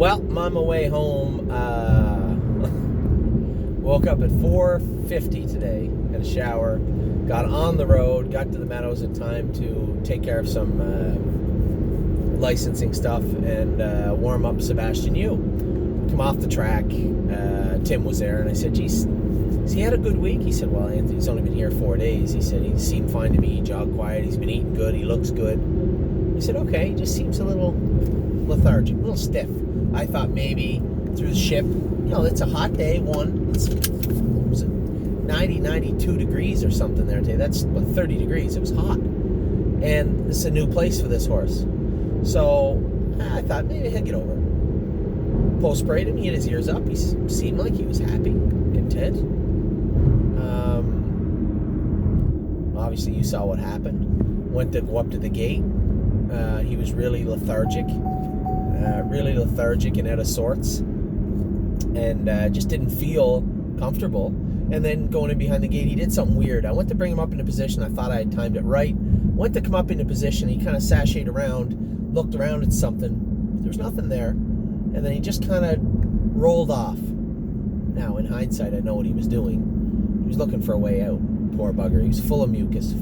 Well, I'm on my way home. Woke up at 4:50 today, had a shower, got on the road, got to the Meadows in time to take care of some licensing stuff and warm up Sebastian Yu. Come off the track, Tim was there, and I said, geez, has he had a good week? He said, well, Anthony's only been here 4 days. He said, he seemed fine to me, he jogged quiet, he's been eating good, he looks good. I said, okay, he just seems a little lethargic, a little stiff. I thought maybe through the ship, it's a hot day, it's 90, 92 degrees or something there today. That's 30 degrees. It was hot. And this is a new place for this horse. So I thought maybe he'd get over it. Post-sprayed him, he had his ears up. He seemed like he was happy, content. Obviously, you saw what happened. Went to go up to the gate. He was really lethargic and out of sorts, and just didn't feel comfortable. And then going in behind the gate, he did something weird. I went to bring him up into position. I thought I had timed it right. Went to come up into position. He kind of sashayed around, looked around at something. There's nothing there. And then he just kind of rolled off. Now, in hindsight, I know what he was doing. He was looking for a way out. Poor bugger. He was full of mucus. They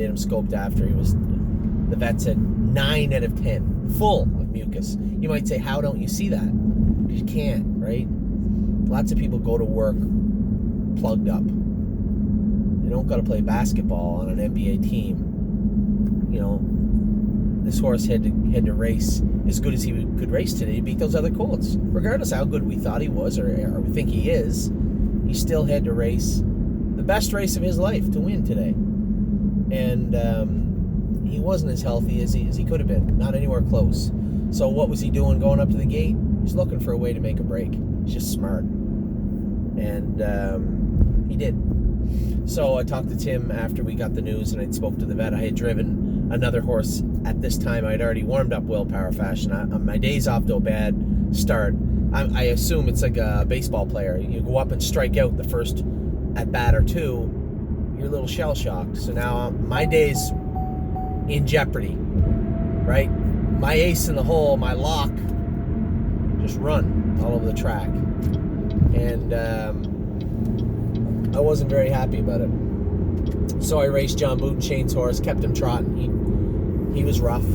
had him scoped after. The vet said 9 out of 10. Full of mucus. You might say, how don't you see that? Because you can't, right? Lots of people go to work plugged up. They don't got to play basketball on an NBA team. This horse had to race as good as he could race today to beat those other colts. Regardless of how good we thought he was or we think he is, he still had to race the best race of his life to win today. And he wasn't as healthy as he could have been. Not anywhere close. So what was he doing going up to the gate? He's looking for a way to make a break. He's just smart. And he did. So I talked to Tim after we got the news, and I spoke to the vet. I had driven another horse at this time. I'd already warmed up willpower fashion. My day's off to a bad start. I assume it's like a baseball player. You go up and strike out the first at bat or two, you're a little shell-shocked. So now my day's in jeopardy, right? My ace in the hole, my lock, just run all over the track. And I wasn't very happy about it. So I raced John Boutonchain's horse, kept him trotting. He was rough,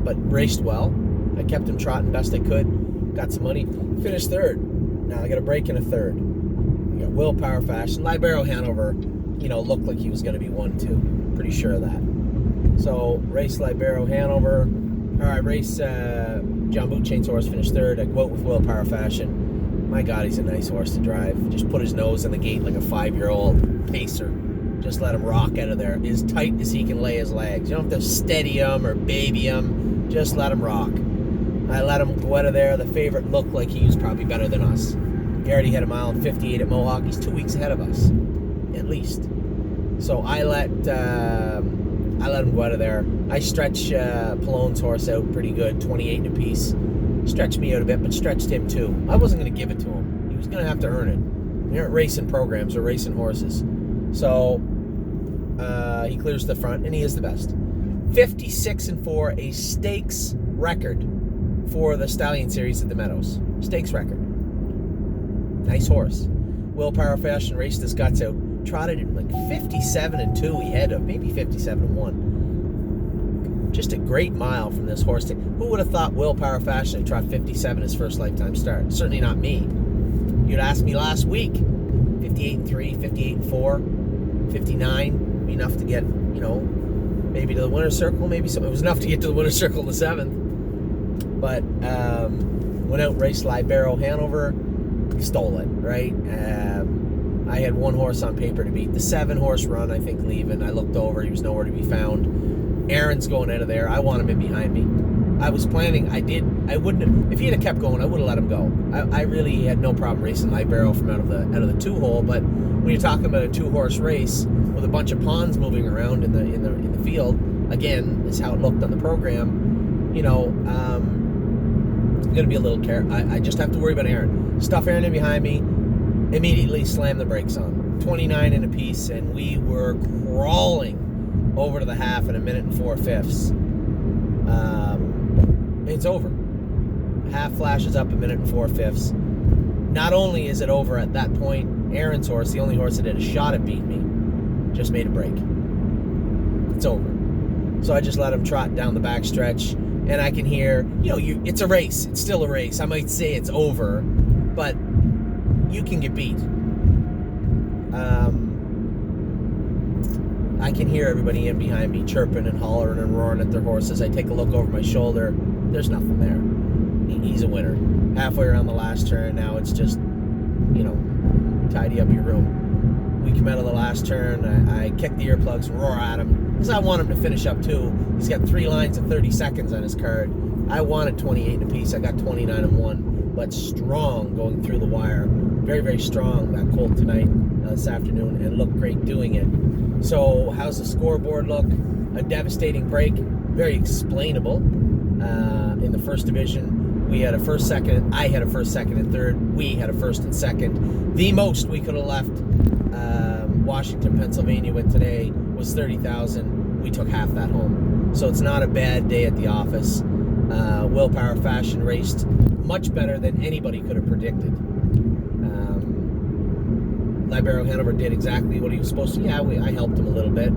but raced well. I kept him trotting best I could. Got some money. Finished third. Now I got a break in a third. We got willpower fashion. Libero Hanover, looked like he was going to be 1-2. Pretty sure of that. So race Libero Hanover. I race John Boutonchain's horse, finished third. I go out with willpower fashion. My God, he's a nice horse to drive. Just put his nose in the gate like a 5-year-old pacer. Just let him rock out of there as tight as he can lay his legs. You don't have to steady him or baby him. Just let him rock. I let him go out of there. The favorite looked like he was probably better than us. He already had a 1:58 at Mohawk. He's 2 weeks ahead of us, at least. So I let him go out of there. I stretched Pallone's horse out pretty good, 28 apiece. Stretched me out a bit, but stretched him too. I wasn't going to give it to him. He was going to have to earn it. We aren't racing programs, we're racing horses. So he clears the front, and he is the best. 56-4, a stakes record for the Stallion Series at the Meadows. Stakes record. Nice horse. Willpower fashion raced his guts out. Trotted him like 57-2. He had maybe 57-1. Just a great mile from this horse. Who would have thought willpower fashion would trot 57 his first lifetime start? Certainly not me. You'd ask me last week. 58-3, 58-4, 59. Be enough to get, maybe to the winner's circle. Maybe it was enough to get to the winner's circle in the 7th. But went out and raced Libero Hanover. Stole it, right? I had one horse on paper to beat. The 7-horse run, I think, leaving. I looked over. He was nowhere to be found. Aaron's going out of there. I want him in behind me. I was planning. I wouldn't have, if he had kept going, I would have let him go. I really had no problem racing Libero from out of the 2-hole. But when you're talking about a 2-horse race with a bunch of pawns moving around in the field, again, is how it looked on the program. I'm going to be a little careful. I just have to worry about Aaron. Stuff Aaron in behind me. Immediately slam the brakes on. 29 in a piece, and we were crawling over to the half in 1 minute and 4/5. It's over. half flashes up, 1 minute and 4/5. Not only is it over at that point, Aaron's horse, the only horse that had a shot at beating me, just made a break. It's over. So I just let him trot down the back stretch, and I can hear, it's a race. It's still a race. I might say it's over, but you can get beat. I can hear everybody in behind me chirping and hollering and roaring at their horses. I take a look over my shoulder. There's nothing there. He's a winner. Halfway around the last turn, now it's just, tidy up your room. We come out of the last turn. I kick the earplugs and roar at him because I want him to finish up too. He's got 3 lines of 30 seconds on his card. I wanted 28 apiece. I got 29 and 1, but strong going through the wire. Very, very strong, that colt tonight, this afternoon, and looked great doing it. So how's the scoreboard look? A devastating break, very explainable. In the first division, we had a first, second. I had a first, second, and third. We had a first and second. The most we could have left Washington, Pennsylvania with today was 30,000. We took half that home. So it's not a bad day at the office. Willpower Fashion raced much better than anybody could have predicted. Libero Hanover did exactly what he was supposed to. Yeah, I helped him a little bit.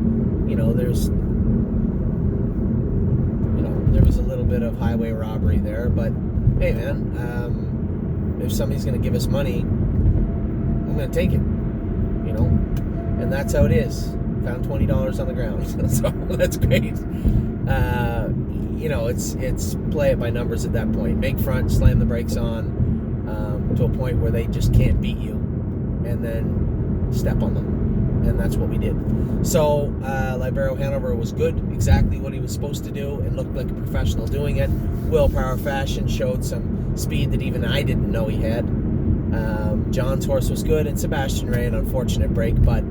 There was a little bit of highway robbery there, but hey, man, if somebody's going to give us money, I'm going to take it. And that's how it is. Found $20 on the ground, so that's great. It's play it by numbers at that point. Make front, slam the brakes on to a point where they just can't beat you, and then step on them. And that's what we did. So Libero Hanover was good, exactly what he was supposed to do, and looked like a professional doing it. Willpower Fashion showed some speed that even I didn't know he had. John's horse was good, and Sebastian Ray, an unfortunate break, but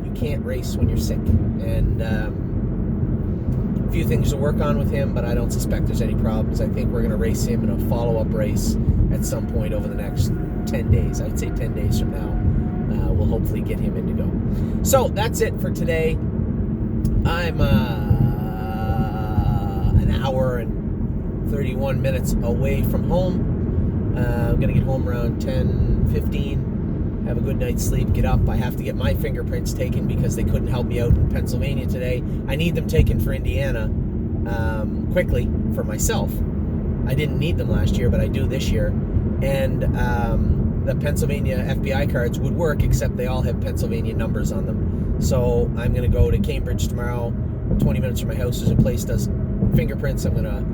you can't race when you're sick. And a few things to work on with him, but I don't suspect there's any problems. I think we're going to race him in a follow-up race at some point over the next 10 days. I'd say 10 days from now. We'll hopefully get him in to go. So that's it for today. I'm an hour and 31 minutes away from home. I'm going to get home around 10:15, have a good night's sleep, get up. I have to get my fingerprints taken because they couldn't help me out in Pennsylvania today. I need them taken for Indiana quickly for myself. I didn't need them last year, but I do this year. And the Pennsylvania FBI cards would work, except they all have Pennsylvania numbers on them. So I'm going to go to Cambridge tomorrow. 20 minutes from my house, there's a place that does fingerprints. I'm going to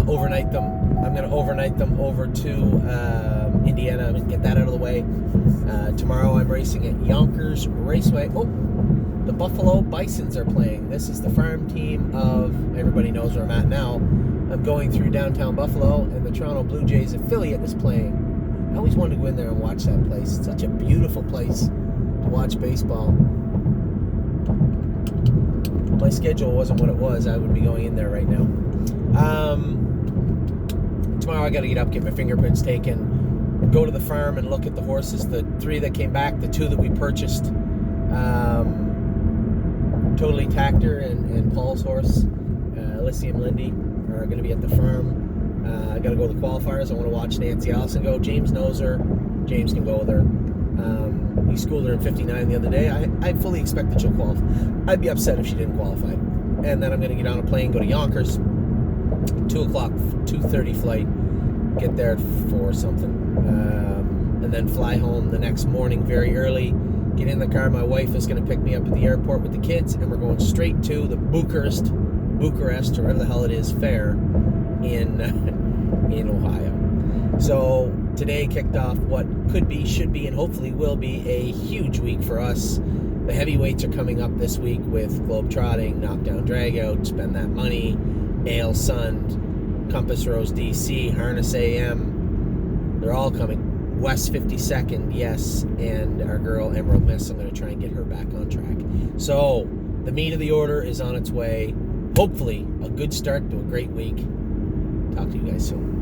overnight them. I'm going to overnight them over to Indiana and get that out of the way. Tomorrow I'm racing at Yonkers Raceway. Oh, the Buffalo Bisons are playing. This is the farm team of, everybody knows where I'm at now. I'm going through downtown Buffalo, and the Toronto Blue Jays affiliate is playing. I always wanted to go in there and watch that place. It's such a beautiful place to watch baseball. If my schedule wasn't what it was, I would be going in there right now. Tomorrow I got to get up, get my fingerprints taken, go to the farm and look at the horses, the 3 that came back, the 2 that we purchased. Totally Tactor and Paul's horse, Elysium Lindy, are going to be at the farm. I got to go to the qualifiers. I want to watch Nancy Allison go. James knows her. James can go with her. He schooled her in 59 the other day. I fully expect that she'll qualify. I'd be upset if she didn't qualify. And then I'm going to get on a plane, go to Yonkers, 2 o'clock, 2:30 flight, get there at 4 something, and then fly home the next morning very early, get in the car. My wife is going to pick me up at the airport with the kids, and we're going straight to the Bucharest, or whatever the hell it is, fair in Ohio. So today kicked off what could be, should be, and hopefully will be a huge week for us. The heavyweights are coming up this week with Globe Trotting, Knockdown Dragout, Spend That Money, Ale Sund, Compass Rose DC, Harness AM. They're all coming. West 52nd, yes, and our girl Emerald Miss. I'm going to try and get her back on track. So the meat of the order is on its way. Hopefully a good start to a great week. Talk to you guys soon.